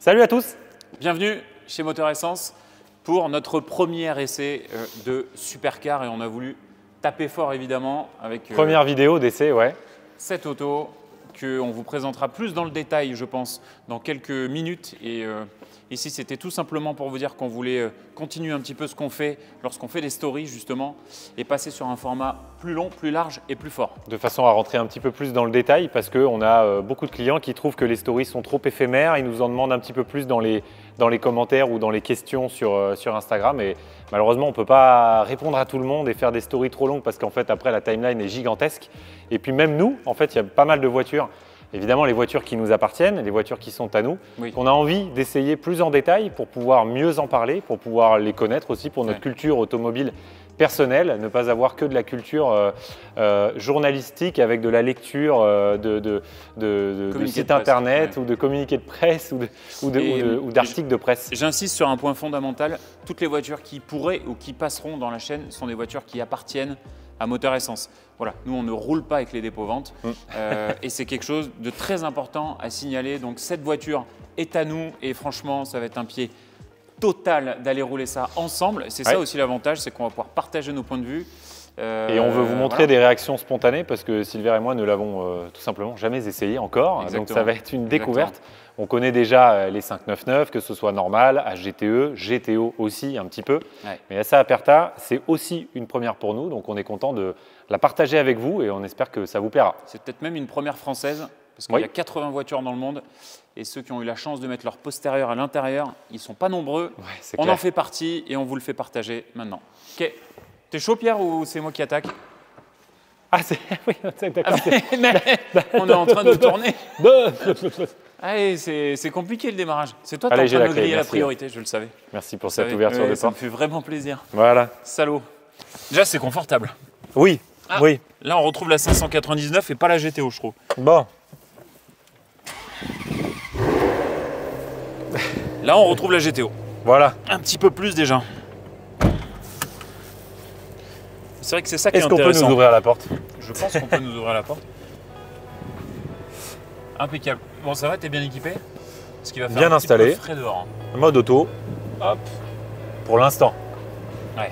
Salut à tous. Bienvenue chez Moteur Essence pour notre premier essai de supercar et on a voulu taper fort évidemment avec Première vidéo d'essai, ouais. cette auto qu'on vous présentera plus dans le détail je pense dans quelques minutes et ici c'était tout simplement pour vous dire qu'on voulait continuer un petit peu ce qu'on fait lorsqu'on fait des stories justement et passer sur un format plus long, plus large et plus fort. De façon à rentrer un petit peu plus dans le détail parce qu'on a beaucoup de clients qui trouvent que les stories sont trop éphémères, ils nous en demandent un petit peu plus dans les commentaires ou dans les questions sur Instagram et malheureusement on ne peut pas répondre à tout le monde et faire des stories trop longues parce qu'en fait après la timeline est gigantesque et puis même nous, en fait il y a pas mal de voitures. Évidemment, les voitures qui nous appartiennent, les voitures qui sont à nous, Oui. qu'on a envie d'essayer plus en détail pour pouvoir mieux en parler, pour pouvoir les connaître aussi pour notre culture automobile personnelle, ne pas avoir que de la culture journalistique avec de la lecture de sites internet ou de communiqués de presse ou d'articles de presse. J'insiste sur un point fondamental, toutes les voitures qui pourraient ou qui passeront dans la chaîne sont des voitures qui appartiennent à Moteur Essence. Voilà, nous on ne roule pas avec les dépôts-ventes et c'est quelque chose de très important à signaler. Donc cette voiture est à nous et franchement ça va être un pied total d'aller rouler ça ensemble. C'est ça aussi l'avantage, c'est qu'on va pouvoir partager nos points de vue. Et on veut vous montrer des réactions spontanées parce que Silver et moi ne l'avons tout simplement jamais essayé encore. Exactement. Donc ça va être une découverte. On connaît déjà les 599, que ce soit normal, HGTE, GTO aussi un petit peu. Ouais. Mais ça, Aperta, c'est aussi une première pour nous. Donc on est content de la partager avec vous et on espère que ça vous plaira. C'est peut-être même une première française parce qu'il y a 80 voitures dans le monde et ceux qui ont eu la chance de mettre leur postérieur à l'intérieur, ils ne sont pas nombreux. Ouais, on en fait partie et on vous le fait partager maintenant. Ok. T'es chaud Pierre ou c'est moi qui attaque? Ah, c'est oui, d'accord. On est en train de tourner. Allez, c'est compliqué le démarrage. C'est toi qui es en train de griller la priorité, je le savais. Merci pour cette ouverture de porte. Ça me fait vraiment plaisir. Voilà. Salaud. Déjà, c'est confortable. Oui, oui. Là, on retrouve la 599 et pas la GTO, je trouve. Bon. Là, on retrouve la GTO. Voilà. Un petit peu plus déjà. C'est vrai que c'est ça qui est intéressant. Est-ce qu'on peut nous ouvrir la porte? Je pense qu'on peut nous ouvrir la porte. Impeccable. Bon, ça va, t'es bien équipé? Parce qu'il va faire bien un installé. petit peu frais dehors. Mode auto. Hop. Pour l'instant. Ouais.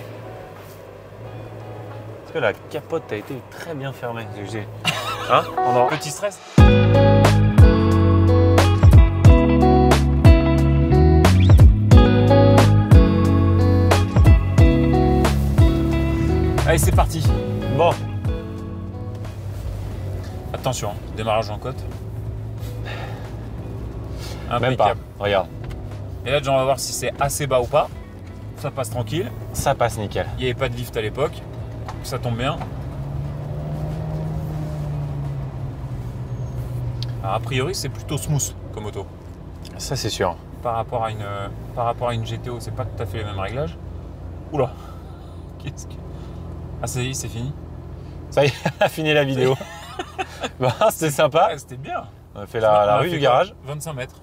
Parce que la capote a été très bien fermée. Hein? Petit stress. Allez, c'est parti. Bon. Attention, démarrage en côte. Même pas. Regarde. Et là, on va voir si c'est assez bas ou pas. Ça passe tranquille. Ça passe nickel. Il n'y avait pas de lift à l'époque. Ça tombe bien. Alors, a priori, c'est plutôt smooth comme auto. Ça, c'est sûr. Par rapport à une GTO, c'est pas tout à fait les mêmes réglages. Oula. Qu'est-ce que... Ah, ça y est, c'est fini. Ça y est, on a fini la vidéo. Bah, c'était sympa. Ouais, c'était bien. On a fait la rue du garage. 25 mètres.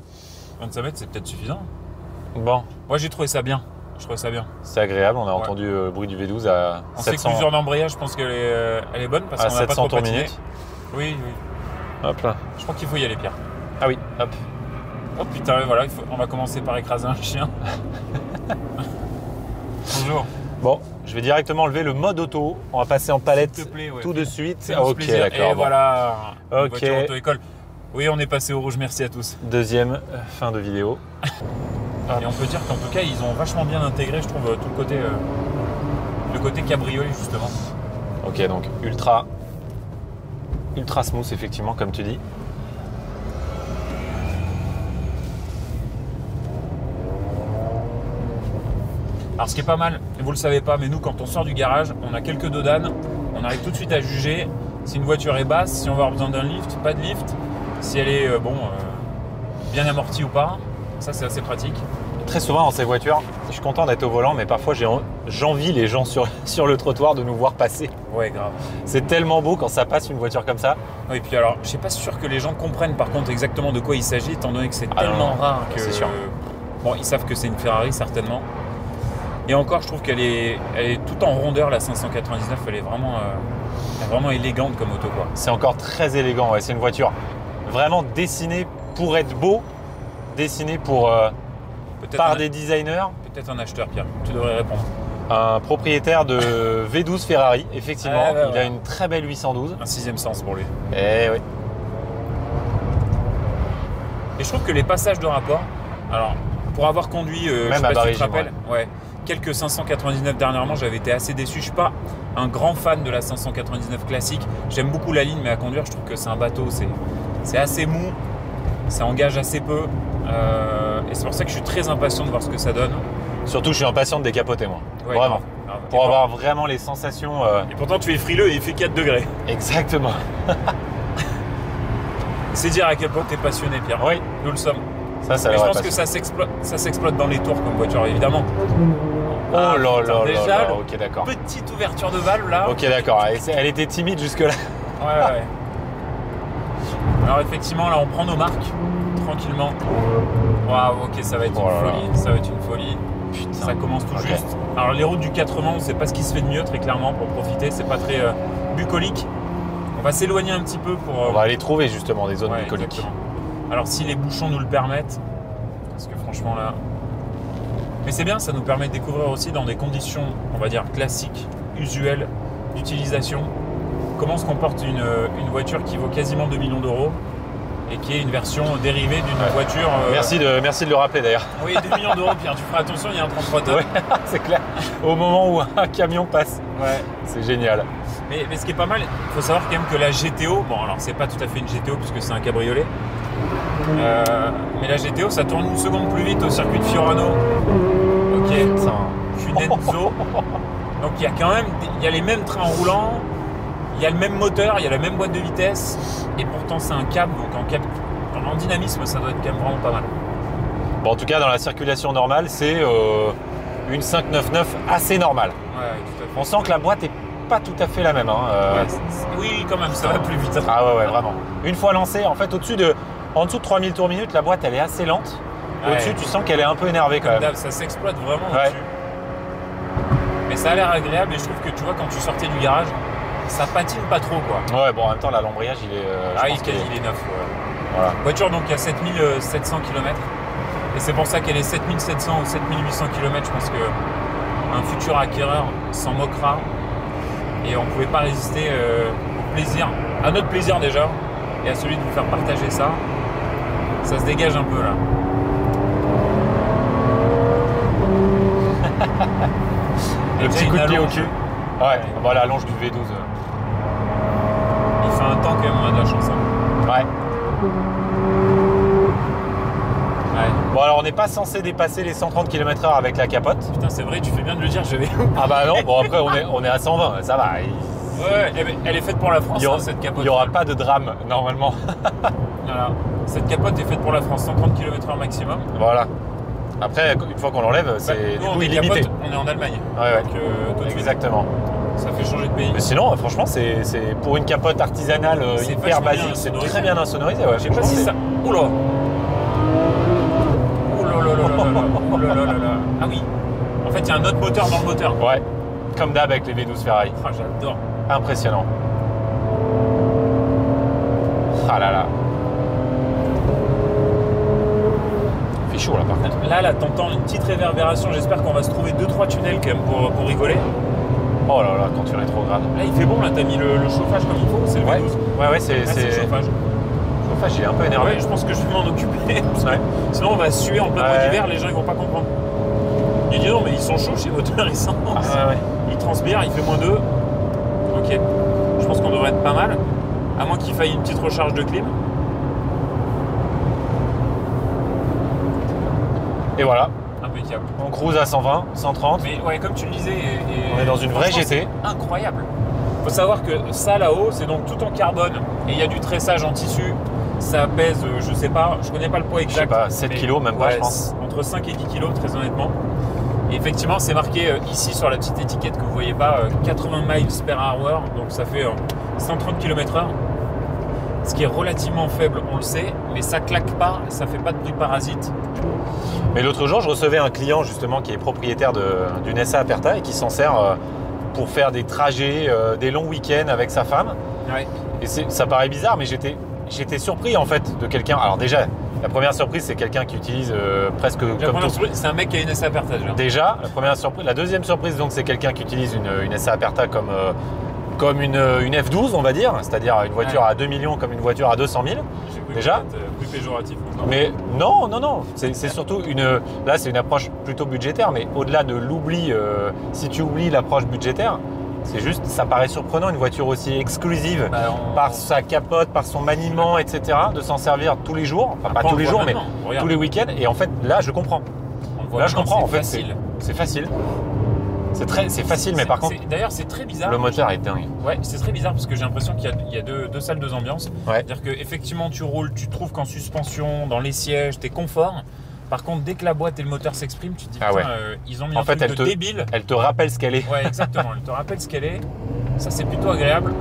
25 mètres, c'est peut-être suffisant. Bon. Moi, j'ai trouvé ça bien. Je trouvais ça bien. C'est agréable. On a entendu le bruit du V12 à on 700. sait que l'usure d'embrayage, je pense qu'elle est bonne parce à qu'on n'a pas 700 trop tours patiné. minute. Oui, oui. Hop là. Je crois qu'il faut y aller, Pierre. Ah oui, hop. Oh putain, voilà, on va commencer par écraser un chien. Bonjour. Bon, je vais directement lever le mode auto. On va passer en palette S'il te plaît, ouais. tout de suite. Fais-nous Ok, plaisir. d'accord. Et voilà, Ok. voiture auto-école. Oui, on est passé au rouge, merci à tous. Deuxième fin de vidéo. Et on peut dire qu'en tout cas, ils ont vachement bien intégré, je trouve, tout le côté cabriolet, justement. Ok, donc ultra smooth, effectivement, comme tu dis. Alors, ce qui est pas mal, vous le savez pas, mais nous, quand on sort du garage, on a quelques dodanes, on arrive tout de suite à juger si une voiture est basse, si on va avoir besoin d'un lift, pas de lift, si elle est bien amortie ou pas. Ça, c'est assez pratique. Très souvent dans ces voitures, je suis content d'être au volant, mais parfois j'envie les gens sur le trottoir de nous voir passer. Ouais, grave. C'est tellement beau quand ça passe une voiture comme ça. Oui, puis alors, je suis pas sûr que les gens comprennent par contre exactement de quoi il s'agit, étant donné que c'est tellement rare que... C'est sûr. Bon, ils savent que c'est une Ferrari, certainement. Et encore, je trouve qu'elle est tout en rondeur, la 599, elle est vraiment élégante comme auto, quoi. C'est encore très élégant, ouais. C'est une voiture vraiment dessinée pour être beau, dessiné pour, par des designers. Peut-être un acheteur, Pierre, tu devrais répondre. Un propriétaire de V12 Ferrari, effectivement. Il a une très belle 812. Un 6e sens pour lui. Eh oui. Et je trouve que les passages de rapport, alors pour avoir conduit, je sais pas si tu te rappelles, quelques 599 dernièrement, j'avais été assez déçu. Je suis pas un grand fan de la 599 classique. J'aime beaucoup la ligne, mais à conduire, je trouve que c'est un bateau, c'est assez mou, ça engage assez peu. Et c'est pour ça que je suis très impatient de voir ce que ça donne. Surtout, je suis impatient de décapoter, moi. Ouais, vraiment. grave. Pour avoir vraiment les sensations. Et pourtant, tu es frileux et il fait 4 degrés. Exactement. C'est dire à quel point tu es passionné, Pierre. Oui. Nous le sommes. Ça Mais je pense que ça s'exploite dans les tours comme voiture, évidemment. Oh là là déjà, là. Ok, d'accord. Petite ouverture de valve là. Ok, d'accord. Elle était timide jusque-là. Ouais. Alors effectivement, là, on prend nos marques tranquillement. Waouh, ok, ça va être une folie. Ça va être une folie. Putain. Ça commence tout juste. Alors les routes du 80, c'est pas ce qui se fait de mieux, très clairement, pour profiter. C'est pas très bucolique. On va s'éloigner un petit peu pour. On va aller trouver justement des zones bucoliques. Exactement. Alors si les bouchons nous le permettent, parce que franchement là. Mais c'est bien, ça nous permet de découvrir aussi dans des conditions, on va dire classiques, usuelles d'utilisation, comment se comporte une voiture qui vaut quasiment 2 millions d'euros et qui est une version dérivée d'une voiture. Merci de le rappeler d'ailleurs. Oui, 2 millions d'euros, Pierre, tu feras attention, il y a un 33 tonnes. Ouais, c'est clair. Au moment où un camion passe. Ouais. C'est génial. Mais ce qui est pas mal, il faut savoir quand même que la GTO, bon alors c'est pas tout à fait une GTO puisque c'est un cabriolet, mais la GTO ça tourne une seconde plus vite au circuit de Fiorano. Ok, Cunezzo. Donc il y a quand même, il y a les mêmes trains roulants, il y a le même moteur, il y a la même boîte de vitesse, et pourtant c'est un cab, donc en dynamisme ça doit être quand même vraiment pas mal. Bon, en tout cas dans la circulation normale, c'est une 599 assez normale. Ouais, tout à fait. On sent que la boîte est pas tout à fait la même. Oui, quand même, ça va plus vite. Ah ouais, vraiment. Une fois lancée, en fait, en dessous de 3000 tours minute, la boîte, elle est assez lente. Au-dessus, tu sens qu'elle est un peu énervée quand même. Ça s'exploite vraiment au-dessus. Mais ça a l'air agréable et je trouve que tu vois, quand tu sortais du garage, ça patine pas trop, quoi. Ouais, bon, en même temps, là, l'embrayage, il est. Il est neuf. Voilà. Voiture donc à 7700 km. Et c'est pour ça qu'elle est 7700 ou 7800 km. Je pense qu'un futur acquéreur s'en moquera. Et on ne pouvait pas résister au plaisir, à notre plaisir déjà, et à celui de vous faire partager ça. Ça se dégage un peu là. Le petit coup de pied au cul. Ouais, voilà, l'allonge du V12. Il fait un temps quand même, on a de la chance. Hein. Ouais. Bon, alors on n'est pas censé dépasser les 130 km/h avec la capote. Putain, c'est vrai, tu fais bien de le dire, je vais. Ah bah non, bon après on est à 120, ça va. Ouais, elle est faite pour la France, cette capote. Il n'y aura pas de drame normalement. Voilà. Cette capote est faite pour la France, 130 km/h maximum. Voilà. Après, une fois qu'on l'enlève, c'est du coup illimité. Capote, on est en Allemagne. Ouais. Donc, exactement. Ça fait changer de pays. Mais sinon, franchement, c'est pour une capote artisanale hyper basique, c'est très bien insonorisé. Ouais, je sais pas si ça. Oula. Ah oui. En fait, il y a un autre moteur dans le moteur. Ouais. Comme d'hab avec les V12 Ferrari. Ah, j'adore. Impressionnant. Ah là là. Il fait chaud là par contre. Là, t'entends une petite réverbération. J'espère qu'on va se trouver 2-3 tunnels quand même pour rigoler. Oh là là, quand tu rétrogrades. Là, il fait bon. Là, t'as mis le chauffage comme il faut. C'est le V12. Ouais, c'est le chauffage. Le chauffage, il est un peu énervé. Ouais, je pense que je vais m'en occuper. Sinon, on va suer en plein mois d'hiver. Les gens, ils vont pas comprendre. Il dit non, mais ils sont chauds chez Moteur Essence. Ils transpirent, il fait -2. Ok. Je pense qu'on devrait être pas mal. À moins qu'il faille une petite recharge de clim. Et voilà. Impeccable. On cruise à 120, 130. Mais ouais, comme tu le disais. On est dans une vraie GT. Incroyable. Il faut savoir que ça là-haut, c'est donc tout en carbone. Et il y a du tressage en tissu. Ça pèse, je sais pas, je connais pas le poids exact. Je sais pas, 7 kg même pas, je pense. Entre 5 et 10 kg, très honnêtement. Et effectivement, c'est marqué ici sur la petite étiquette que vous voyez pas, 80 miles per hour, donc ça fait 130 km/h. Ce qui est relativement faible, on le sait, mais ça claque pas, ça fait pas de bruit parasite. Mais l'autre jour, je recevais un client justement qui est propriétaire d'une SA Aperta et qui s'en sert pour faire des trajets, des longs week-ends avec sa femme. Ouais. Et ça paraît bizarre, mais j'étais j'étais surpris en fait de quelqu'un. Alors déjà, la première surprise, c'est quelqu'un qui utilise presque comme tout. C'est un mec qui a une SA Aperta déjà. Déjà, la première surprise. La deuxième surprise, donc, c'est quelqu'un qui utilise une SA Aperta comme une F12, on va dire, c'est-à-dire une voiture à 2 millions comme une voiture à 200 000. Déjà. Plus péjoratif. Mais non, c'est surtout là, c'est une approche plutôt budgétaire, mais au-delà de l'oubli, si tu oublies l'approche budgétaire, c'est juste, ça paraît surprenant, une voiture aussi exclusive par sa capote, par son maniement, etc., de s'en servir tous les jours, enfin pas tous les jours, mais tous les week-ends. Et en fait, là, je comprends. Là, je comprends. En fait, c'est facile. C'est facile, mais par contre, d'ailleurs, c'est très bizarre. Le moteur est dingue. Ouais, c'est très bizarre parce que j'ai l'impression qu'il y a deux salles, deux ambiances. Ouais. C'est-à-dire qu'effectivement, tu roules, tu trouves qu'en suspension, dans les sièges, t'es confort. Par contre, dès que la boîte et le moteur s'expriment, tu te dis, putain, ils ont mis un truc de débile. Elle te rappelle ce qu'elle est. Ouais, exactement. Elle te rappelle ce qu'elle est. Ça, c'est plutôt agréable.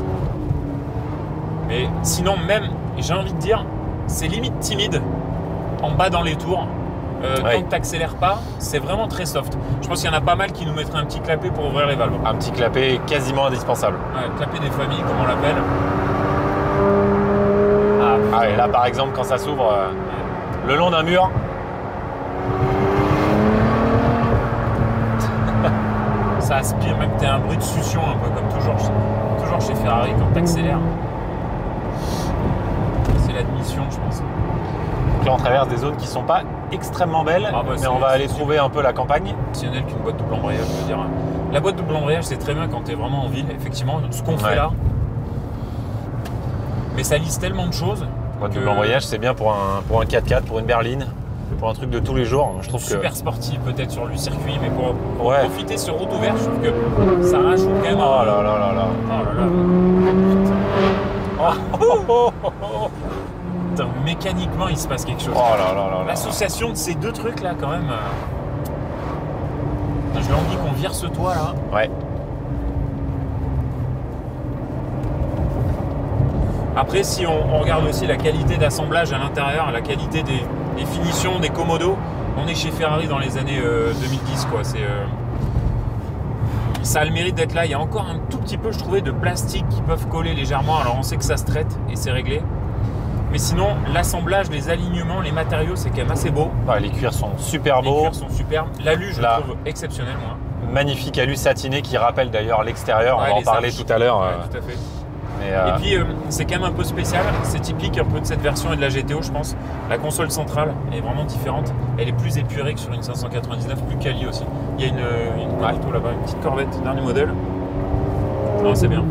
Mais sinon, même, j'ai envie de dire, c'est limite timide en bas dans les tours. Tant que tu n'accélères pas, c'est vraiment très soft. Je pense qu'il y en a pas mal qui nous mettraient un petit clapet pour ouvrir les valves. Un petit clapet quasiment indispensable. Ouais, clapet des familles, comme on l'appelle. Et là, par exemple, quand ça s'ouvre le long d'un mur. Ça aspire, même tu as un bruit de succion un peu comme toujours chez Ferrari quand tu accélères. C'est l'admission, je pense. Donc là, on traverse des zones qui sont pas extrêmement belles, mais on va aller trouver un peu la campagne. Optionnel qu'une boîte double embrayage, je veux dire. La boîte double embrayage, c'est très bien quand tu es vraiment en ville, effectivement, ce qu'on fait là. Mais ça lisse tellement de choses. Boîte double embrayage, c'est bien pour un 4x4, pour une berline, pour un truc de tous les jours. Je trouve super sportif peut-être sur le circuit, mais pour profiter sur route ouverte, je trouve que ça rajoute quand même. Oh là là là là. Oh là là. Putain, mécaniquement, il se passe quelque chose. Oh là là là. L'association de ces deux trucs là, quand même. J'ai envie qu'on vire ce toit là. Ouais. Après, si on regarde aussi la qualité d'assemblage à l'intérieur, la qualité des finitions, des commodos, on est chez Ferrari dans les années 2010, quoi. Ça a le mérite d'être là. Il y a encore un tout petit peu, je trouvais, de plastique qui peuvent coller légèrement. Alors, on sait que ça se traite et c'est réglé. Mais sinon, l'assemblage, les alignements, les matériaux, c'est quand même assez beau. Les cuirs sont super beaux. Les cuirs sont superbes. L'alu, je le trouve exceptionnel, moi. Magnifique alu satiné qui rappelle d'ailleurs l'extérieur. On va en parler tout à l'heure. Tout à fait. Et puis, c'est quand même un peu spécial. C'est typique un peu de cette version et de la GTO, je pense. La console centrale est vraiment différente. Elle est plus épurée que sur une 599, plus quali aussi. Il y a une Corvetto là-bas, une petite Corvette, dernier modèle. Non, c'est bien.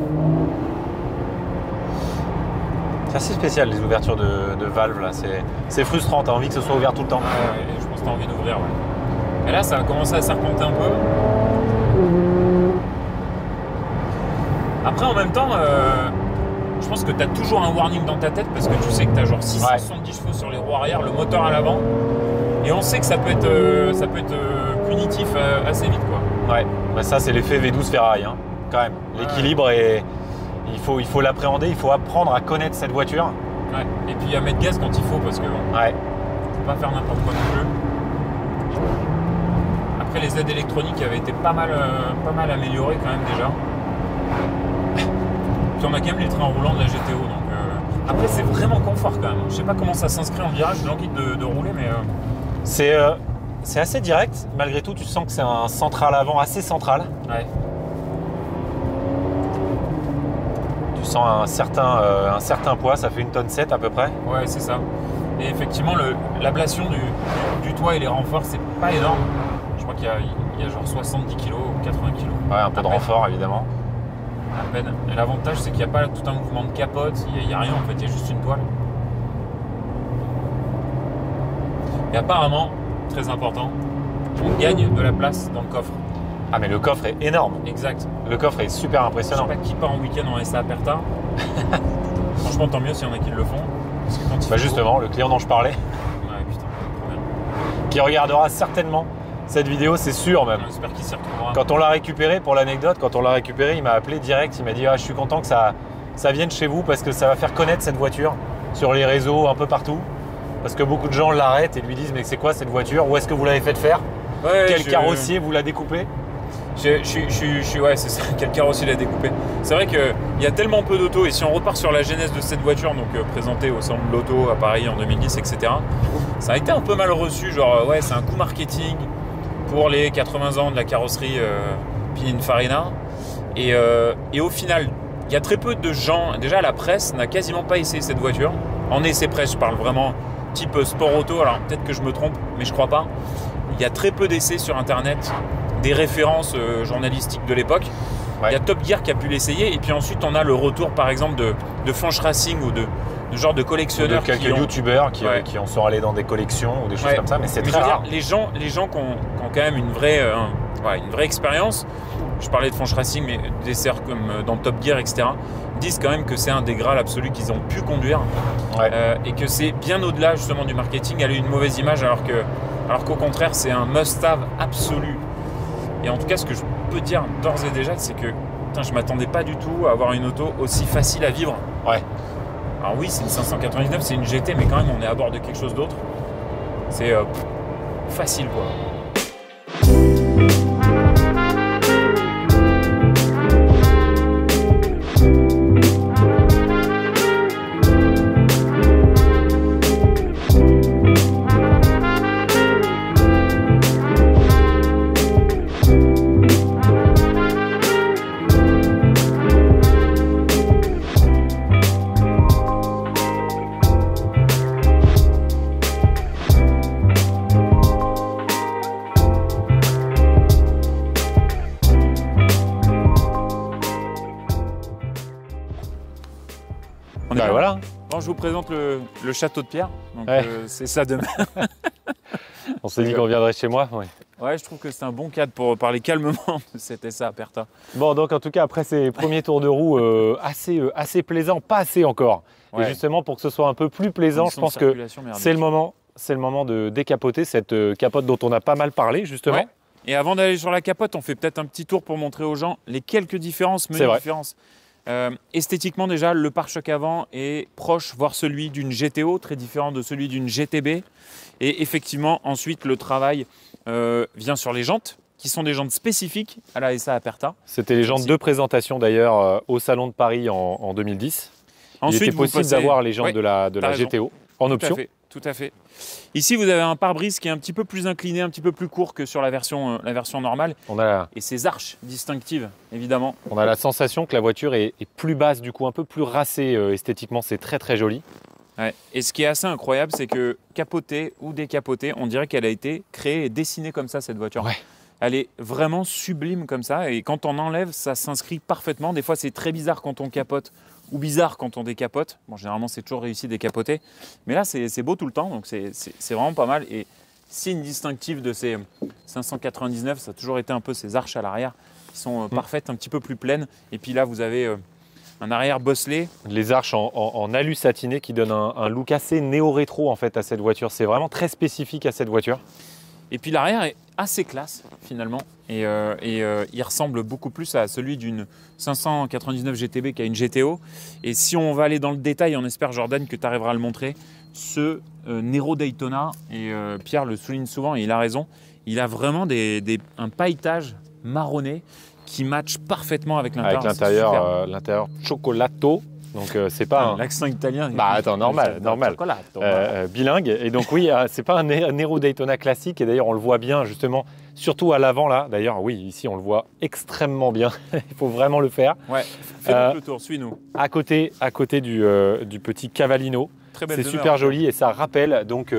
C'est assez spécial les ouvertures de valves là. C'est frustrant. T'as envie que ce soit ouvert tout le temps. Ouais, je pense que t'as envie d'ouvrir. Ouais. Et là, ça a commencé à serpenter un peu. Après, en même temps, je pense que tu as toujours un warning dans ta tête parce que tu sais que tu as genre 670 chevaux sur les roues arrière, le moteur à l'avant. Et on sait que ça peut être punitif assez vite, quoi. Ouais, ça c'est l'effet V12 Ferrari, hein, quand même. L'équilibre, il faut l'appréhender, il faut apprendre à connaître cette voiture. Ouais. Et puis à mettre gaz quand il faut parce que faut pas faire n'importe quoi non plus. Après, les aides électroniques avaient été pas mal améliorées quand même déjà. Puis on a quand même les trains roulants de la GTO, donc après c'est vraiment confort quand même. Je sais pas comment ça s'inscrit en virage, j'ai envie de rouler, mais c'est assez direct. Malgré tout, tu sens que c'est un central avant assez central. Ouais. Tu sens un certain poids, ça fait 1,7 tonne à peu près. Ouais, c'est ça. Et effectivement, l'ablation du toit et les renforts, c'est pas énorme. Je crois qu'il y a genre 70 kg ou 80 kg. Ouais, un peu de renfort évidemment. À peine. Et l'avantage, c'est qu'il n'y a pas tout un mouvement de capote, il n'y a rien en fait, il y a juste une toile. Et apparemment, très important, on gagne de la place dans le coffre. Ah, mais le coffre est énorme. Exact. Le coffre est super impressionnant. Je sais pas qui part en week-end en SA Aperta. Franchement, tant mieux s'il y en a qui le font. Parce que quand justement, le client dont je parlais, ouais, putain, trop bien. Qui regardera certainement cette vidéo, c'est sûr même. J'espère qu'il s'y retrouvera. Quand on l'a récupéré, pour l'anecdote, il m'a appelé direct, il m'a dit je suis content que ça vienne chez vous parce que ça va faire connaître cette voiture sur les réseaux un peu partout. Parce que beaucoup de gens l'arrêtent et lui disent mais c'est quoi cette voiture? Où est-ce que vous l'avez fait faire? Quel carrossier vous l'a découpé? Ouais, c'est ça, quel carrossier l'a découpé. C'est vrai qu'il y a tellement peu d'autos, et si on repart sur la genèse de cette voiture, donc présentée au Salon de l'Auto à Paris en 2010, etc., ça a été un peu mal reçu, genre ouais, c'est un coup marketing pour les 80 ans de la carrosserie Pininfarina. Et au final, il y a très peu de gens, déjà la presse n'a quasiment pas essayé cette voiture. En essai presse, je parle vraiment type sport auto, alors peut-être que je me trompe, mais je crois pas. Il y a très peu d'essais sur internet, des références journalistiques de l'époque. Ouais. Il y a Top Gear qui a pu l'essayer, et puis ensuite on a le retour par exemple de Fanch Racing ou de genre de collectionneurs. De quelques youtubeurs qui en sont allés dans des collections ou des choses comme ça, mais c'est très rare. Les gens qui ont quand même une vraie expérience, je parlais de Fanch Racing, mais d'essais comme dans Top Gear, etc., disent quand même que c'est un des graals absolus qu'ils ont pu conduire, et que c'est bien au-delà justement du marketing. Elle a eu une mauvaise image alors qu'au contraire c'est un must-have absolu. Et en tout cas, ce que je peux dire d'ores et déjà, c'est que je ne m'attendais pas du tout à avoir une auto aussi facile à vivre. Ouais. Alors oui, c'est une 599, c'est une GT, mais quand même on est à bord de quelque chose d'autre. C'est facile quoi. Voilà. Bon, je vous présente le château de pierre. Donc c'est ça demain. On s'est dit qu'on viendrait chez moi. Ouais, je trouve que c'est un bon cadre pour parler calmement de cet SA Aperta. Bon, donc en tout cas, après ces premiers tours de roue assez plaisants, pas assez encore. Et justement, pour que ce soit un peu plus plaisant, je pense que c'est le moment de décapoter cette capote dont on a pas mal parlé, justement. Ouais. Et avant d'aller sur la capote, on fait peut-être un petit tour pour montrer aux gens les quelques différences, différences. Esthétiquement déjà, le pare-choc avant est proche, voire celui d'une GTO, très différent de celui d'une GTB. Et effectivement, ensuite, le travail vient sur les jantes, qui sont des jantes spécifiques à la SA Aperta. C'était les jantes de présentation d'ailleurs au Salon de Paris en 2010. Ensuite, il était possible d'avoir les jantes de la GTO en option. Tout à fait. Ici, vous avez un pare-brise qui est un petit peu plus incliné, un petit peu plus court que sur la version normale. Et ses arches distinctives, évidemment. On a la sensation que la voiture est plus basse, du coup un peu plus racée esthétiquement. C'est très très joli. Ouais. Et ce qui est assez incroyable, c'est que capotée ou décapotée, on dirait qu'elle a été créée et dessinée comme ça, cette voiture. Ouais. Elle est vraiment sublime comme ça. Et quand on enlève, ça s'inscrit parfaitement. Des fois, c'est très bizarre quand on capote ou bizarre quand on décapote. Bon, généralement, c'est toujours réussi décapoter. Mais là, c'est beau tout le temps. Donc, c'est vraiment pas mal. Et signe distinctif de ces 599, ça a toujours été un peu ces arches à l'arrière qui sont parfaites, un petit peu plus pleines. Et puis là, vous avez un arrière bosselé. Les arches en alu satiné qui donnent un look assez néo-rétro en fait à cette voiture. C'est vraiment très spécifique à cette voiture. Et puis l'arrière est assez classe finalement et il ressemble beaucoup plus à celui d'une 599 GTB qu'à une GTO. Et si on va aller dans le détail, on espère Jordan que tu arriveras à le montrer, ce Nero Daytona, et Pierre le souligne souvent et il a raison, il a vraiment un pailletage marronné qui match parfaitement avec l'intérieur. L'intérieur chocolato. Donc c'est pas l'accent italien. Bah attends, normal. Bilingue. Et donc oui, c'est pas un Nero Daytona classique. Et d'ailleurs on le voit bien justement, surtout à l'avant là. D'ailleurs oui, ici on le voit extrêmement bien. Il faut vraiment le faire. Ouais. Fais-nous le tour, suis-nous. À côté du petit Cavallino. C'est super joli et ça rappelle donc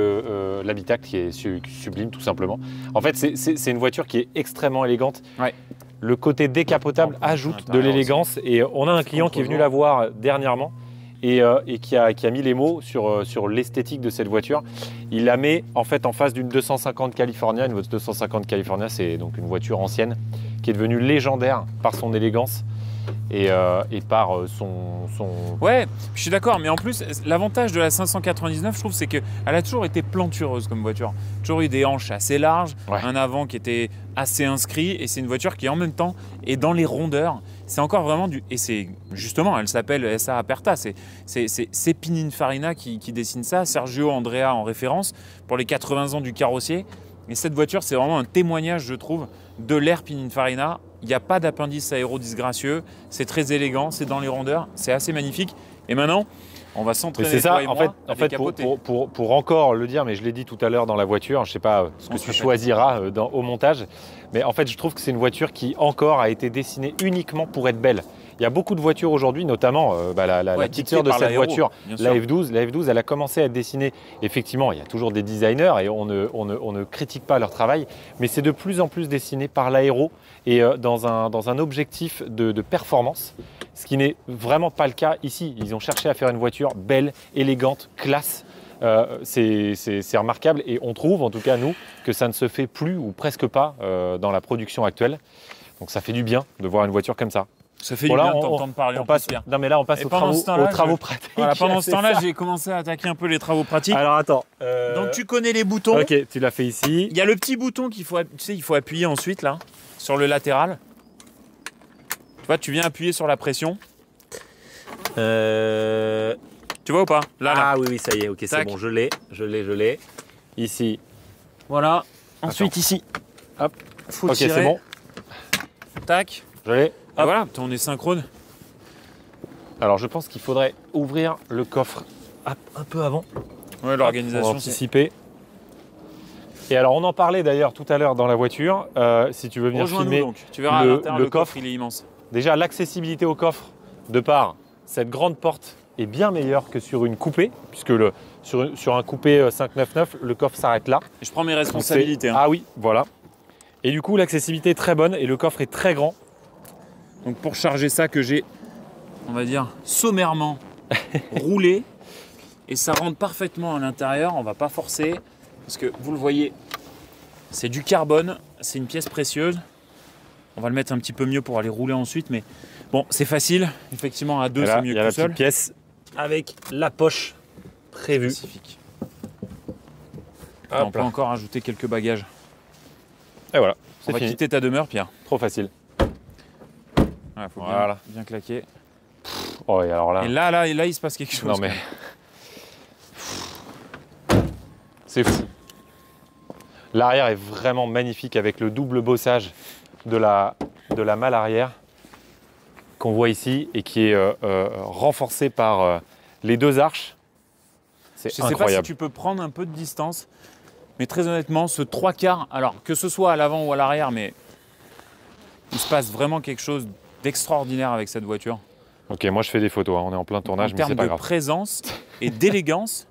l'habitacle qui est sublime tout simplement. En fait c'est une voiture qui est extrêmement élégante. Ouais. Le côté décapotable ajoute de l'élégance et on a un client qui est venu la voir dernièrement et qui a mis les mots sur l'esthétique de cette voiture. Il la met en fait en face d'une 250 California. Une 250 California, c'est donc une voiture ancienne qui est devenue légendaire par son élégance et par son... Ouais, je suis d'accord, mais en plus, l'avantage de la 599, je trouve, c'est qu'elle a toujours été plantureuse comme voiture. Toujours eu des hanches assez larges, un avant qui était assez inscrit, et c'est une voiture qui en même temps est dans les rondeurs. C'est encore vraiment du... Et c'est justement, elle s'appelle SA Aperta, c'est Pininfarina qui dessine ça, Sergio Andrea en référence, pour les 80 ans du carrossier. Et cette voiture, c'est vraiment un témoignage, je trouve, de l'ère Pininfarina. Il n'y a pas d'appendice aéro disgracieux. C'est très élégant, c'est dans les rondeurs, c'est assez magnifique. Et maintenant, on va s'entraîner. C'est ça, toi et moi, en fait pour encore le dire, mais je l'ai dit tout à l'heure dans la voiture, je ne sais pas ce que tu choisiras au montage, mais en fait je trouve que c'est une voiture qui encore a été dessinée uniquement pour être belle. Il y a beaucoup de voitures aujourd'hui, notamment la petite sœur de cette voiture, la F12. La F12, elle a commencé à être dessinée. Effectivement, il y a toujours des designers et on ne critique pas leur travail, mais c'est de plus en plus dessiné par l'aéro et dans un objectif de performance, ce qui n'est vraiment pas le cas ici. Ils ont cherché à faire une voiture belle, élégante, classe. C'est remarquable et on trouve, en tout cas nous, que ça ne se fait plus ou presque pas dans la production actuelle. Donc ça fait du bien de voir une voiture comme ça. Ça fait du bien de t'entendre parler. Non mais là on passe aux travaux pratiques. Voilà, pendant ce temps-là, j'ai commencé à attaquer un peu les travaux pratiques. Alors attends. Donc tu connais les boutons. Ok, tu l'as fait ici. Il y a le petit bouton qu'il faut, il faut appuyer ensuite là, sur le latéral. Tu vois, tu viens appuyer sur la pression. Tu vois ou pas là. Ah oui, ça y est, ok, c'est bon, je l'ai. Ici. Voilà. Ensuite ici. Hop. Faut ok, tirer. c'est bon. Tac. Je l'ai. Et voilà, on est synchrone. Alors je pense qu'il faudrait ouvrir le coffre un peu avant. Ouais, l'organisation. Anticiper. Et alors on en parlait d'ailleurs tout à l'heure dans la voiture. Si tu veux venir filmer donc. Tu verras à l'intérieur, le coffre, il est immense. Déjà l'accessibilité au coffre, de par cette grande porte, est bien meilleure que sur une coupée, puisque sur un coupé 599, le coffre s'arrête là. Et je prends mes responsabilités. Ah oui, voilà. Et du coup l'accessibilité est très bonne et le coffre est très grand. Donc pour charger ça que j'ai, on va dire, sommairement roulé, et ça rentre parfaitement à l'intérieur, on va pas forcer, parce que vous le voyez, c'est du carbone, c'est une pièce précieuse. On va le mettre un petit peu mieux pour aller rouler ensuite, mais bon, c'est facile, effectivement à deux c'est mieux que tout seul. Il y a la petite pièce avec la poche prévue. Spécifique. On peut encore ajouter quelques bagages. Et voilà, on va quitter ta demeure, Pierre. Trop facile. Ouais, faut bien claquer. Oh, et alors là. Et là, il se passe quelque chose. Non mais. C'est fou. L'arrière est vraiment magnifique avec le double bossage de la malle arrière qu'on voit ici et qui est renforcé par les deux arches. C'est incroyable. Je sais pas si tu peux prendre un peu de distance, mais très honnêtement, ce 3/4, alors que ce soit à l'avant ou à l'arrière, mais il se passe vraiment quelque chose d'extraordinaire avec cette voiture. Ok, moi je fais des photos, hein. On est en plein tournage, mais c'est pas grave. En termes de présence et d'élégance.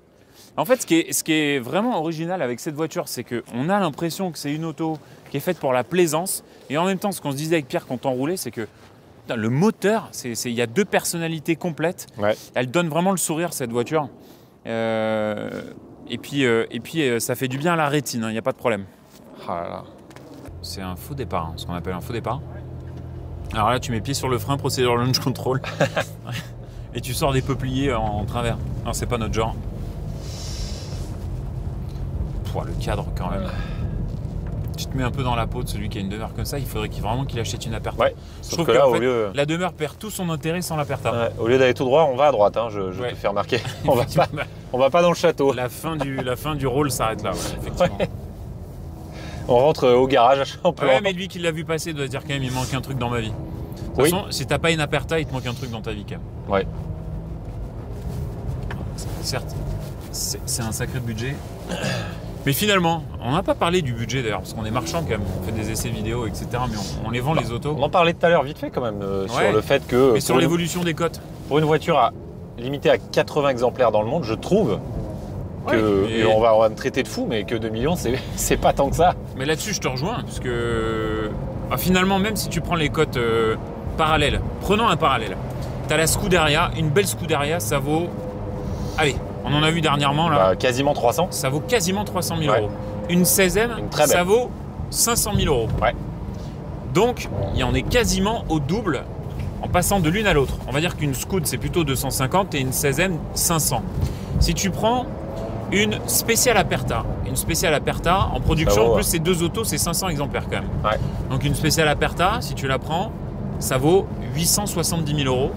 En fait, ce qui est vraiment original avec cette voiture, c'est qu'on a l'impression que c'est une auto qui est faite pour la plaisance. Et en même temps, ce qu'on se disait avec Pierre quand on roulait, c'est que le moteur, il y a deux personnalités complètes. Ouais. Elle donne vraiment le sourire, cette voiture. Et puis, ça fait du bien à la rétine, il n'y a pas de problème. Ah là là. C'est un faux départ, ce qu'on appelle un faux départ. Alors là, tu mets pied sur le frein, procédure launch control. Et tu sors des peupliers en travers. Non, c'est pas notre genre. Le cadre quand même. Tu te mets un peu dans la peau de celui qui a une demeure comme ça, il faudrait vraiment qu'il achète une Aperta. Ouais, je trouve que là, la demeure perd tout son intérêt sans l'Aperta. Ouais, au lieu d'aller tout droit, on va à droite, hein, je te fais remarquer. On va pas dans le château. La fin du rôle s'arrête là, effectivement. Ouais. On rentre au garage à Champlain. Ouais, mais lui qui l'a vu passer doit se dire quand même il manque un truc dans ma vie. De toute façon, si t'as pas une Aperta, il te manque un truc dans ta vie quand même. Ouais. Certes, c'est un sacré budget. Mais finalement, on n'a pas parlé du budget d'ailleurs, parce qu'on est marchand quand même, on fait des essais vidéo, etc. Mais on les vend les autos. On en parlait tout à l'heure vite fait quand même, sur le fait que... Mais sur l'évolution des cotes. Pour une voiture limitée à 80 exemplaires dans le monde, je trouve que... Et on va me traiter de fou, mais que 2 millions, c'est pas tant que ça. Mais là-dessus, je te rejoins, parce que... finalement, même si tu prends les cotes parallèles, prenons un parallèle. Tu as la Scuderia, une belle Scuderia, ça vaut... Allez, on en a vu dernièrement là. Quasiment 300. Ça vaut quasiment 300 000 euros. Une 16e, ça vaut 500 000 euros. Ouais. Donc, il y en est quasiment au double en passant de l'une à l'autre. On va dire qu'une Scoot, c'est plutôt 250 et une 16e, 500. Si tu prends une spéciale Aperta, en production, en plus, ces deux autos, c'est 500 exemplaires quand même. Ouais. Donc, une spéciale Aperta, si tu la prends, ça vaut 870 000 euros.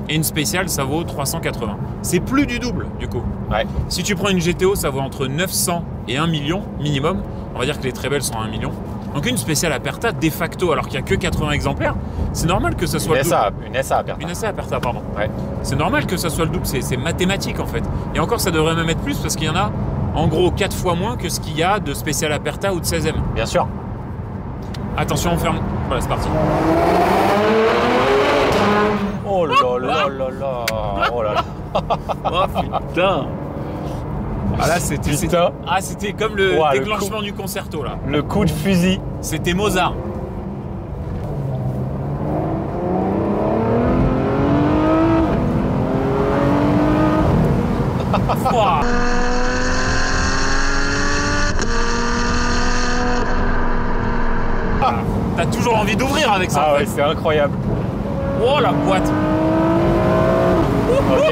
Et une spéciale, ça vaut 380. C'est plus du double, du coup. Ouais. Si tu prends une GTO, ça vaut entre 900 et 1 million minimum. On va dire que les très belles sont à 1 million. Donc une spéciale Aperta de facto, alors qu'il n'y a que 80 exemplaires, c'est normal que ça soit le double. Une SA Aperta. Une SA Aperta, pardon. Ouais. C'est normal que ça soit le double, c'est mathématique en fait. Et encore, ça devrait même être plus parce qu'il y en a en gros 4 fois moins que ce qu'il y a de spécial Aperta ou de 16e. Bien sûr. Attention, on ferme. Voilà, c'est parti. Oh là là là là. Oh là là. Oh putain. Ah là, c'était comme le déclenchement du concerto là. Le coup de fusil. C'était Mozart. Wow. T'as toujours envie d'ouvrir avec ça. Ah ouais, c'est incroyable. Oh la boîte. Ok.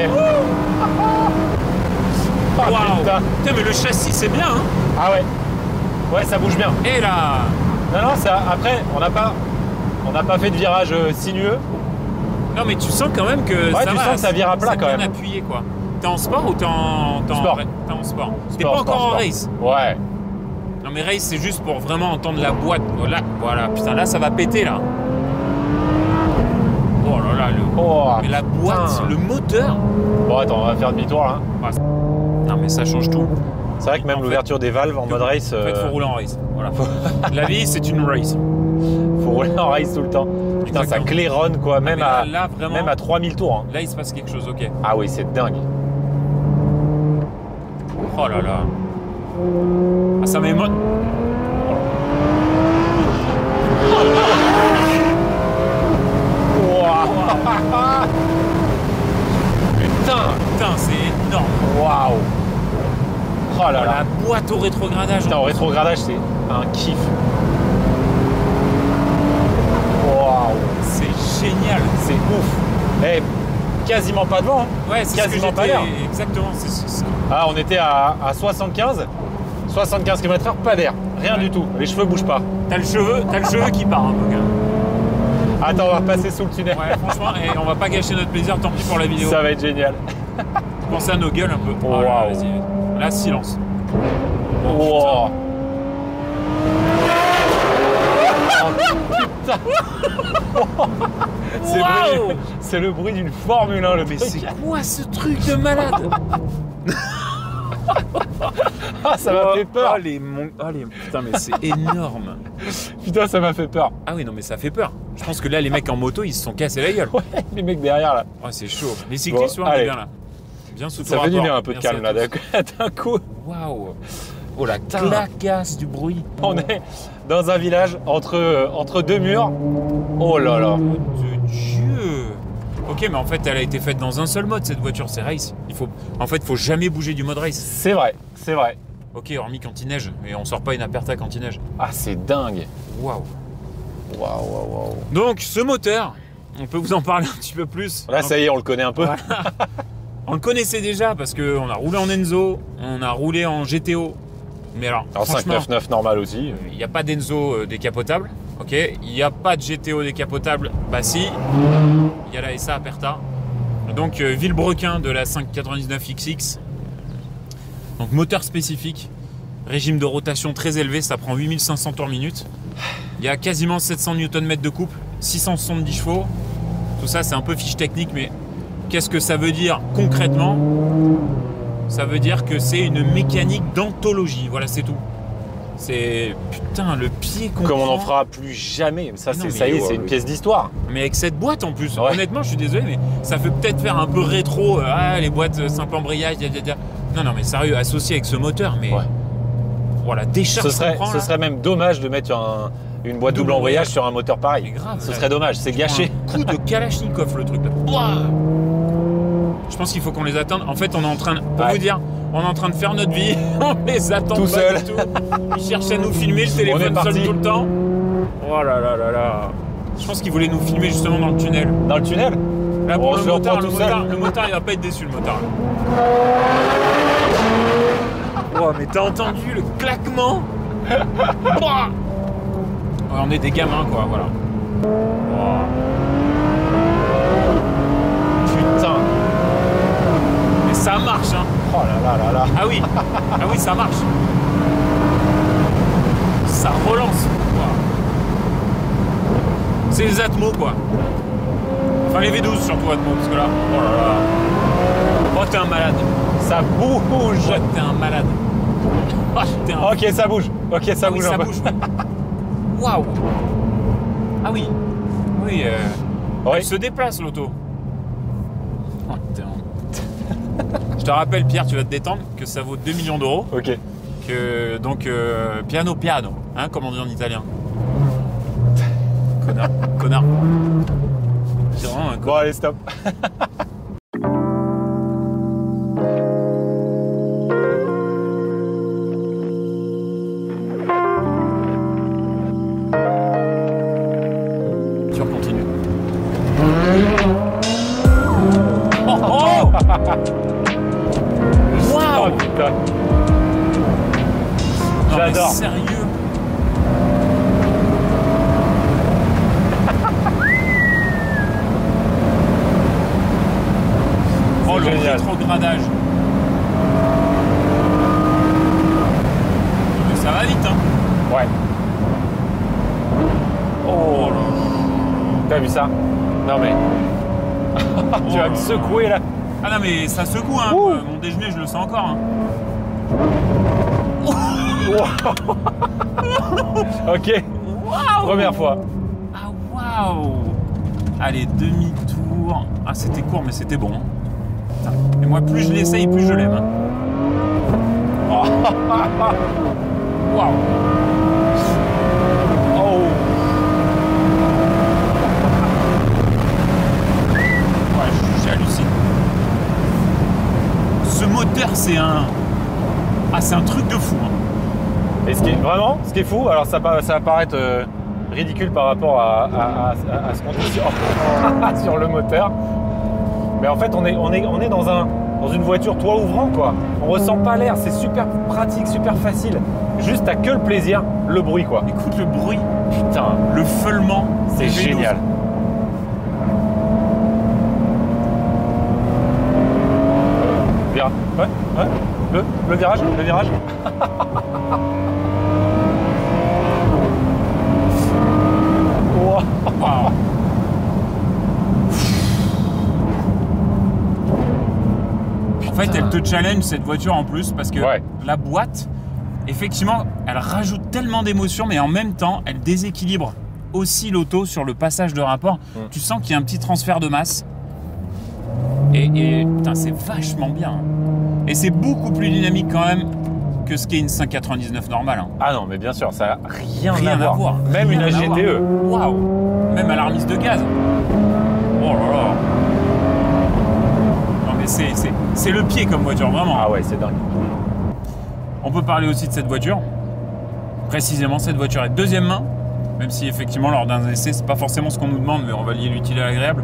Waouh. Putain. Putain, mais le châssis c'est bien hein. Ah ouais. Ouais, ça bouge bien. Et là. Non, ça. Après, on n'a pas fait de virage sinueux. Non mais tu sens quand même que ouais, ça tu va, sens que ça vire à plat quand même. bien appuyé quoi. T'es en sport ou t'es en sport? T'es en sport. T'es pas encore en race. Ouais. Non mais race c'est juste pour vraiment entendre la boîte. Voilà, putain là ça va péter là. Oh là là, mais la boîte, putain. le moteur. Bon attends, on va faire demi-tour là. Non mais ça change tout. C'est vrai que même l'ouverture des valves en mode race. En fait, faut rouler en race. Voilà. La vie c'est une race. Faut rouler en race tout le temps. Putain, Exactement. ça claironne quoi, même, là, vraiment, même à 3000 tours. Hein. Là il se passe quelque chose, ok. Ah oui, c'est dingue. Oh là là. Ah, ça m'émote. Putain, c'est énorme. Waouh. Oh là là. La boîte au rétrogradage. Putain, au rétrogradage, c'est un kiff. Waouh. C'est génial. C'est ouf. Eh, quasiment pas de vent. Hein. Ouais, c'est quasiment pas l'air. Exactement. Ah, on était à 75 km/h, pas d'air. Rien du tout. Les cheveux bougent pas. T'as le cheveu qui part un peu. Attends, on va passer sous le tunnel. Ouais, franchement, on va pas gâcher notre plaisir, tant pis pour la vidéo. Ça va être génial. Pensez à nos gueules un peu. Wow. Oh là, vas-y. Là, silence. Wow. Putain. Wow. C'est le bruit d'une Formule 1, le Mais truc. c'est quoi ce truc de malade? Ah, ça m'a fait peur. Putain, mais c'est énorme. Putain, ça m'a fait peur. Ah oui, non, mais ça fait peur. Je pense que là, les mecs en moto, ils se sont cassés la gueule. Ouais, les mecs derrière là. Oh, c'est chaud. Les cyclistes, Bon, on est allez. bien là. Bien sous Ça ton fait du rapport. bien un peu de Merci calme à là, tous. d'un coup. Waouh. Oh la clacasse du bruit. On est dans un village entre deux murs. Oh là là. De Dieu. Ok, mais en fait, elle a été faite dans un seul mode, cette voiture, c'est race. Faut jamais bouger du mode race. C'est vrai, c'est vrai. Ok, hormis quand il neige, mais on sort pas une Aperta quand il neige. Ah, c'est dingue. Waouh. Waouh. Donc, ce moteur, on peut vous en parler un petit peu plus. Là, ça y est, on le connaît un peu. Voilà. On le connaissait déjà parce qu'on a roulé en Enzo, on a roulé en GTO. Mais alors, En franchement, 599 normal aussi. il n'y a pas d'Enzo décapotable. Ok, il n'y a pas de GTO décapotable. Bah si, il y a la SA Aperta. Donc Villebrequin de la 599XX. Donc moteur spécifique, régime de rotation très élevé, ça prend 8500 tours minute. Il y a quasiment 700 Nm de couple, 670 chevaux. Tout ça c'est un peu fiche technique, mais qu'est-ce que ça veut dire concrètement? Ça veut dire que c'est une mécanique d'anthologie, voilà c'est tout. C'est putain le pied qu'on Comme on n'en prend. fera plus jamais. Ça, Non, c'est, mais ça y est, ouais, c'est une pièce d'histoire. Mais avec cette boîte en plus, Ouais. honnêtement, je suis désolé, mais ça fait peut-être faire un peu rétro. Les boîtes simple embrayage, Non, mais sérieux, associé avec ce moteur, mais Ouais. voilà, décharge Ce serait même dommage de mettre une boîte double embrayage sur un moteur Mais pareil. grave, Ce là, serait dommage, c'est gâché. Un coup de Kalachnikov le truc là. Ouah. Je pense qu'il faut qu'on les attende. En fait, on est en train, pour Ouais. vous dire, on est en train de faire notre vie. On les attend Tout pas seul. du tout. Ils cherchent à nous filmer, le téléphone parti. sonne tout le temps. Oh là là là là. Je pense qu'ils voulaient nous filmer justement dans le tunnel. Dans le tunnel. Là, On pour se le reprend motard, tout seul. le motard, il va pas être déçu, le motard. Oh, mais t'as entendu le claquement? Ouah. Ouais, on est des gamins, quoi, voilà. Oh. Putain. Mais ça marche, hein. Oh là là là là. Ah oui, ça marche. Ça relance. Ouah. Atmo quoi. Enfin les V12 surtout Atmo parce que là, oh là là. Oh t'es un malade. Ça bouge. Oh t'es un malade. Oh, t'es un... Ok, ça bouge. Ok, ça Ah bouge oui, un ça peu. bouge. Waouh. Ah oui. Oui. Oui. Elle se déplace l'auto. Oh, je te rappelle Pierre, tu vas te détendre, que ça vaut 2 millions d'euros. Ok. Que donc piano piano, hein, comme on dit en italien. Connard, connard. C'est vraiment un Bon, connard. allez, stop. Tu continues. Oh oh. Oh Waouh. putain. Non, mais J'adore. sérieux. Oh le génial. rétrogradage. Mais ça va vite hein. Ouais. Oh là là. T'as vu ça? Non mais. Tu vas me secouer là. Ah non mais ça secoue hein. Ouh. Mon déjeuner je le sens encore hein. Ok. Waouh. Première fois. Ah waouh. Allez demi-tour. Ah c'était court mais c'était bon. Putain. Et moi plus je l'essaye plus je l'aime. Hein. Waouh. Oh. Ouais, j'hallucine. Ce moteur, c'est un... Ah, c'est un truc de fou. Hein. Et ce qui est fou, alors ça va paraître ridicule par rapport à ce qu'on dit sur le moteur, mais en fait on est dans une voiture toit ouvrant quoi. On ressent pas l'air, c'est super pratique, super facile. Juste t'as que le plaisir, le bruit quoi. Écoute le bruit, Putain, le feulement. c'est des V12. génial. Ouais. Le virage. Wow. Waouh. En fait, elle te challenge cette voiture en plus parce que Ouais. la boîte, effectivement, elle rajoute tellement d'émotions, mais en même temps, elle déséquilibre aussi l'auto sur le passage de rapport. Tu sens qu'il y a un petit transfert de masse. Et putain, c'est vachement bien. Hein. Et c'est beaucoup plus dynamique quand même que ce qu'est une 599 normale. Hein. Ah non, mais bien sûr, ça n'a rien Rien à voir. Même Rien une à AGTE. voir. Waouh. Même à la remise de gaz. Oh là là. Non mais c'est le pied comme voiture, vraiment. Ah ouais, c'est dingue. On peut parler aussi de cette voiture. Précisément, cette voiture est deuxième main. Même si effectivement, lors d'un essai, c'est pas forcément ce qu'on nous demande, mais on va lier l'utile à l'agréable.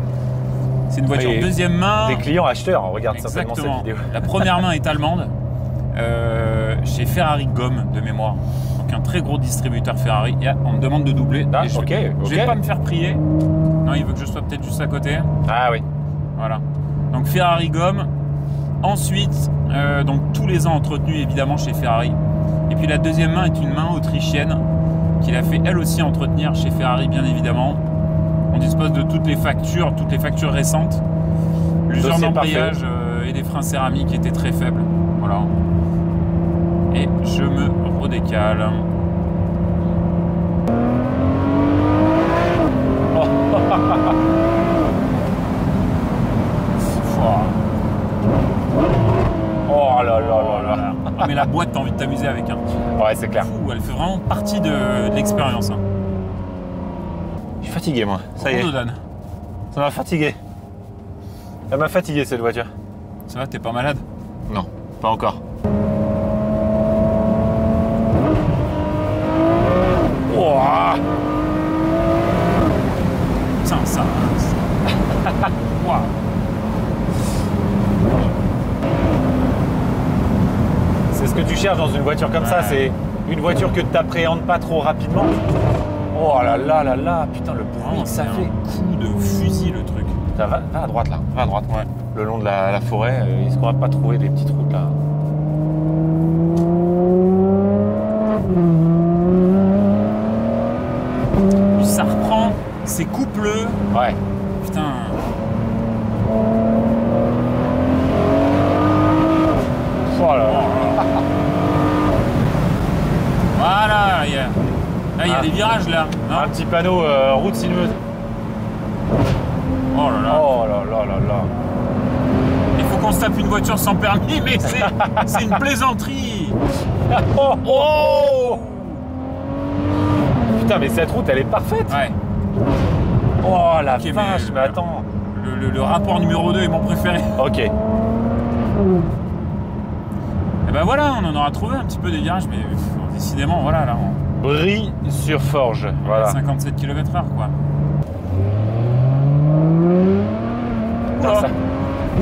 C'est une voiture Et deuxième main. Des clients acheteurs, on regarde certainement Exactement. cette vidéo. La première main est allemande. Chez Ferrari Gomme de mémoire. Donc un très gros distributeur Ferrari. Et on me demande de doubler. Ah, Et je ok. vais pas me faire prier. Non, il veut que je sois peut-être juste à côté. Ah oui. Voilà. Donc Ferrari Gomme. Ensuite, donc tous les ans entretenu évidemment chez Ferrari. Et puis la deuxième main est une main autrichienne qu'il a fait elle aussi entretenir chez Ferrari bien évidemment. On dispose de toutes les factures récentes. L'usure Dossier d'embrayage et des freins céramiques étaient très faibles. Voilà. Et je me redécale. Oh là là là là. Ah, mais la boîte, t'as envie de t'amuser avec. Hein. Ouais, c'est clair. Fou, elle fait vraiment partie de l'expérience. Hein. Je suis fatigué, moi. Ça y est. Rododane. Ça m'a fatigué. Elle m'a fatigué, cette voiture. Ça va, t'es pas malade? Non, pas encore. Ouah. Putain, ça. Waouh. C'est ce que tu cherches dans une voiture comme ça, c'est une voiture que tu n'appréhendes pas trop rapidement. Oh là là là là, putain, le bruit que ça c'est fait. un coup de fusil le truc. Va à droite là, va à droite. Ouais. Le long de la forêt, il se croit pas trouver des petites routes là. Puis ça reprend c'est coupleux. Ouais. Putain. Oh là là. Voilà, il y a des virages là. Non Un petit panneau route sinueuse. Oh là là. Oh là là là là. Il faut qu'on se tape une voiture sans permis, mais c'est une plaisanterie. Oh, oh. Putain, mais cette route, elle est parfaite. Ouais. Oh la Ok, vache, mais- mais attends. Le rapport numéro 2 est mon préféré. Ok. Et ben voilà, on en aura trouvé un petit peu des virages, mais décidément, voilà, là, Brie-sur-Forge. on Voilà. 57 km/h, quoi. Putain, Oula.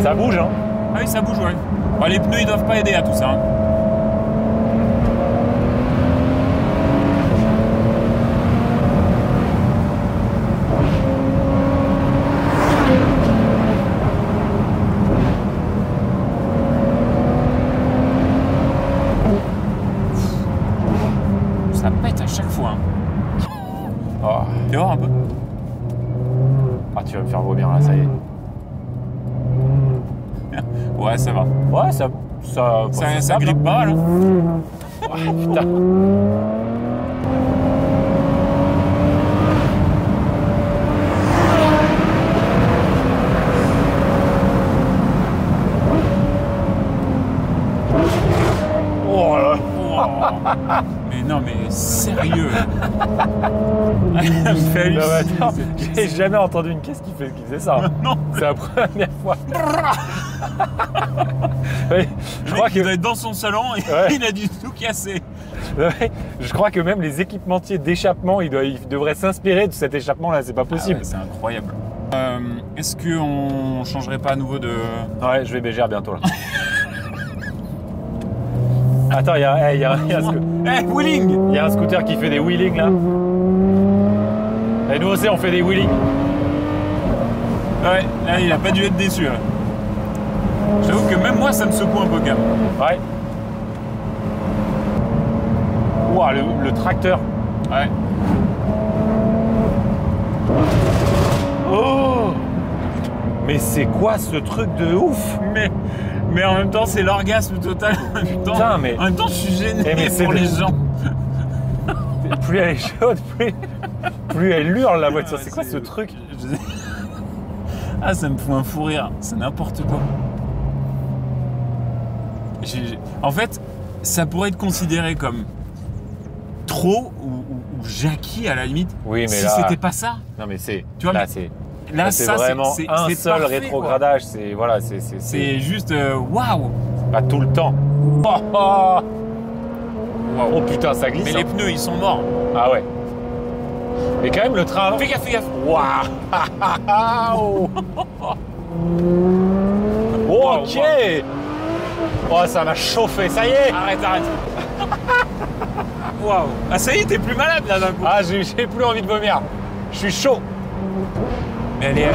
ça bouge, hein. Ah oui, ça bouge, ouais. Bon, les pneus, ils doivent pas aider à tout ça. Hein. Ça pète à chaque fois. Hein. Oh. T'es voir un peu? Ah, tu vas me faire vomir là, ça y est. Ouais, ça va. Ouais, ça Ça grippe pas mal. Hein. Ouais, putain. Oh là là. Oh. Mais non, mais sérieux. Elle me fait Non, mais halluciner, attends, cette caisse. j'ai jamais entendu une caisse qui faisait ça. Non. C'est la première fois. Oui, je crois qu'il que doit être dans son salon et Ouais. il a dû tout casser. je crois que même les équipementiers d'échappement, ils devraient s'inspirer de cet échappement-là. C'est pas possible. Ah ouais, c'est incroyable. Est-ce qu'on changerait pas à nouveau de... Ouais, je vais bégère bientôt là. Attends, il y a, Eh, wheeling! un scooter qui fait des wheelings là. Et nous aussi, on fait des wheelings. Ouais, là, il a pas dû être déçu. Là. J'avoue que même moi, ça me secoue un peu quand même. Ouais. Ouah, le tracteur. Ouais. Oh! Mais c'est quoi ce truc de ouf? Mais en même temps, c'est l'orgasme total. En même temps, Putain, mais- en même temps, je suis gêné Eh, mais c'est pour de- les gens. Plus elle est chaude, plus elle hurle la voiture. Ouais, C'est quoi ce truc? Ah, ça me fout un fou rire. C'est n'importe quoi. En fait, ça pourrait être considéré comme trop ou Jackie à la limite. Oui, mais si là- c'était pas ça. Non mais c'est. Tu vois, là, mais- c'est. Là, c'est ça, vraiment un c'est seul parfait, rétrogradage. C'est voilà, quoi. C'est juste waouh. pas tout le temps. Oh, oh. Oh, putain, ça glisse. Mais hein. les pneus, ils sont morts. Ah ouais. Mais quand même le train. Fais gaffe, fais gaffe. Waouh. Oh, ok. Oh, ça m'a chauffé. Ça y est. Arrête, arrête. Waouh. Ah, ça y est, t'es plus malade là d'un coup. Ah, j'ai plus envie de vomir. Je suis chaud. Mais allez.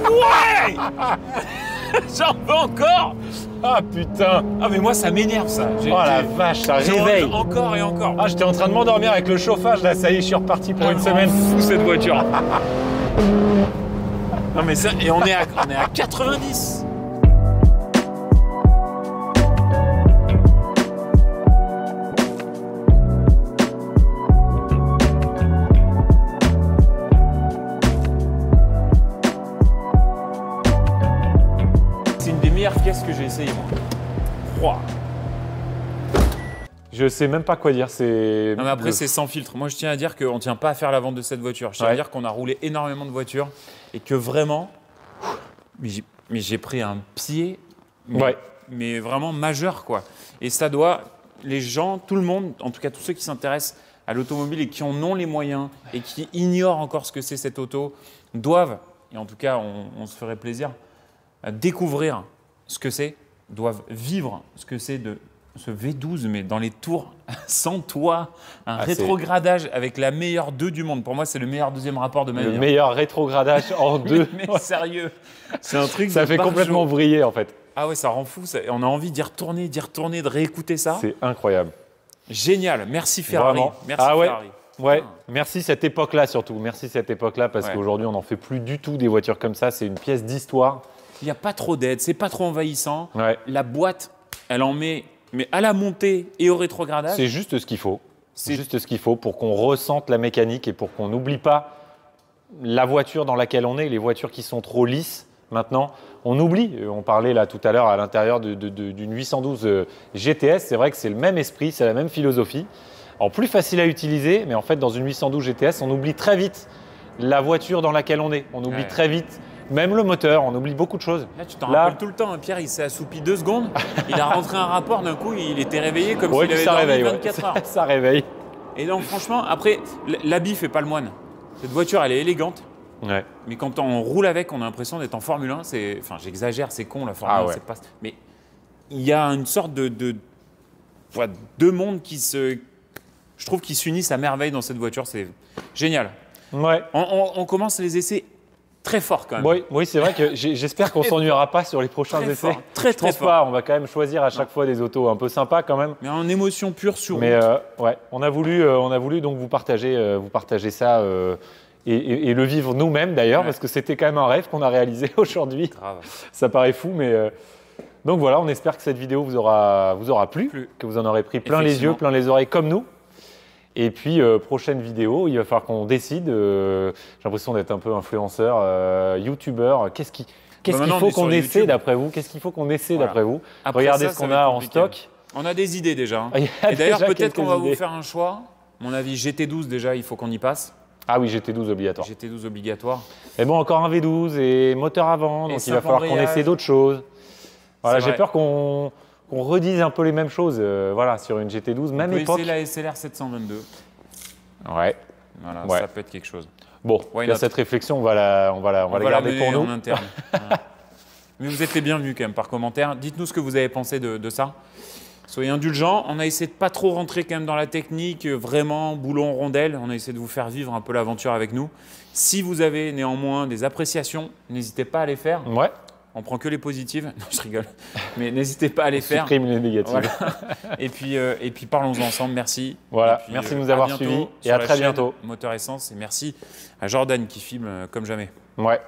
Ouais. J'en veux encore. Ah putain. Ah, mais moi, ça m'énerve ça. Oh la vache, ça réveille. Encore et encore. Ah, j'étais en train de m'endormir avec le chauffage. Là, ça y est, je suis reparti pour une semaine. Fou cette voiture. Non mais ça, et on est à 90. C'est une des meilleures pièces que j'ai essayé moi. Wow. Je sais même pas quoi dire. C'est. Non mais après c'est sans filtre. Moi je tiens à dire qu'on ne tient pas à faire la vente de cette voiture. Je tiens à Ouais. dire qu'on a roulé énormément de voitures et que vraiment, mais j'ai pris un pied, Ouais. mais vraiment majeur quoi. Et ça doit, les gens, tout le monde, en tout cas tous ceux qui s'intéressent à l'automobile et qui en ont les moyens et qui ignorent encore ce que c'est cette auto, doivent, et en tout cas on se ferait plaisir, à découvrir ce que c'est, doivent vivre ce que c'est de ce V12, mais dans les tours, sans toit, un Ah, c'est- rétrogradage avec la meilleure 2 du monde. Pour moi, c'est le meilleur deuxième rapport de ma Le vie. meilleur rétrogradage en deux. Mais sérieux, c'est un truc Ça de fait barjo. complètement vriller en fait. Ah ouais, ça rend fou. On a envie d'y retourner, de réécouter ça. C'est incroyable. Génial. Merci Ferrari. Vraiment. Merci Ah ouais. Ferrari. Ouais, merci cette époque-là surtout. Merci cette époque-là parce Ouais. qu'aujourd'hui, on n'en fait plus du tout des voitures comme ça. C'est une pièce d'histoire. Il n'y a pas trop d'aide, c'est pas trop envahissant. Ouais. La boîte, elle en met mais à la montée et au rétrogradage. C'est juste ce qu'il faut. C'est C'est- juste ce qu'il faut pour qu'on ressente la mécanique et pour qu'on n'oublie pas la voiture dans laquelle on est. Les voitures qui sont trop lisses, maintenant, on oublie. On parlait là tout à l'heure à l'intérieur d'une 812 GTS. C'est vrai que c'est le même esprit, c'est la même philosophie. En plus facile à utiliser, mais en fait, dans une 812 GTS, on oublie très vite la voiture dans laquelle on est. On oublie Ouais. très vite, même le moteur, on oublie beaucoup de choses. Là, tu t'en Là- rappelles tout le temps. Hein. Pierre, il s'est assoupi 2 secondes. Il a rentré un rapport. D'un coup, il était réveillé comme Ouais, s'il puis avait ça dormi réveille. ouais. 24 heures. Ça réveille. Et donc, franchement, après, l'habit fait pas le moine. Cette voiture, elle est élégante. Ouais. Mais quand on roule avec, on a l'impression d'être en Formule 1. Enfin, j'exagère, c'est con, la Formule Ah 1, ouais. c'est pas... Mais il y a une sorte de deux mondes qui je trouve, qui s'unissent à merveille dans cette voiture. C'est génial. Ouais. On commence les essais très fort quand même. Oui, c'est vrai que j'espère qu'on s'ennuiera pas sur les prochains Très essais. fort, très, Je très pense fort. pas. On va quand même choisir à chaque fois des autos un peu sympas quand même. Mais en émotion pure sur Mais route. ouais, on a voulu donc vous partager ça et le vivre nous-mêmes d'ailleurs Ouais. parce que c'était quand même un rêve qu'on a réalisé aujourd'hui. Grave. Ça paraît fou, mais donc voilà, on espère que cette vidéo vous aura plu, que vous en aurez pris plein les Effectivement. yeux, plein les oreilles comme nous. Et puis prochaine vidéo, il va falloir qu'on décide. J'ai l'impression d'être un peu influenceur, youtubeur. Qu'est-ce qu'il maintenant, on faut est sur qu'on essaie YouTube. d'après vous? Qu'est-ce qu'il faut qu'on essaie Voilà. d'après vous? Après Regardez ça, ce ça qu'on va a être en compliqué. stock. On a des idées déjà. Hein. Il y a Et d'ailleurs, déjà peut-être qu'on va quelques vous idées. faire un choix. À mon avis, GT12 déjà, il faut qu'on y passe. Ah oui, GT12 obligatoire. GT12 obligatoire. Mais bon, encore un V12 et moteur avant, Et donc il 5 va falloir qu'on embrayages. essaie d'autres choses. Voilà, C'est j'ai vrai. peur qu'on redise un peu les mêmes choses voilà, sur une GT12, On même peut époque. essayer la SLR 722. Ouais. Voilà, Ouais. ça peut être quelque chose. Bon, Why il y a not? cette réflexion, on va la garder mener pour nous. en interne. Voilà. Mais vous êtes les bienvenus quand même par commentaire. Dites-nous ce que vous avez pensé de ça. Soyez indulgents. On a essayé de pas trop rentrer quand même dans la technique, vraiment boulon rondelle. On a essayé de vous faire vivre un peu l'aventure avec nous. Si vous avez néanmoins des appréciations, n'hésitez pas à les faire. Ouais, On prend que les positives. Non, je rigole. Mais n'hésitez pas à les faire. supprime les négatives. Voilà. Et puis parlons ensemble. Merci. Voilà, Et puis, merci de nous avoir bientôt suivis et sur à la très chaîne bientôt. Moteur Essence. Et merci à Jordan qui filme comme jamais. Ouais.